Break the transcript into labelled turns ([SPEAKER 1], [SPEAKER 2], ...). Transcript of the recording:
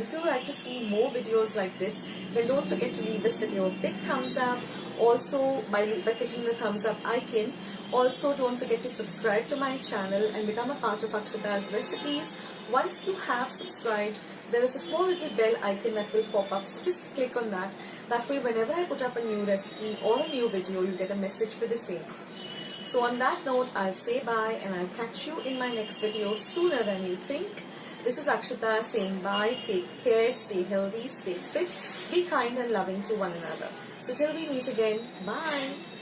[SPEAKER 1] if you would like to see more videos like this, then don't forget to leave this video a big thumbs up. Also, by clicking the thumbs up icon. Also, don't forget to subscribe to my channel and become a part of Akshita's recipes. Once you have subscribed, there is a small little bell icon that will pop up, so just click on that. That way, whenever I put up a new recipe or a new video, you get a message for the same. So on that note, I'll say bye and I'll catch you in my next video sooner than you think. This is Akshita saying bye, take care, stay healthy, stay fit, be kind and loving to one another. So till we meet again, bye.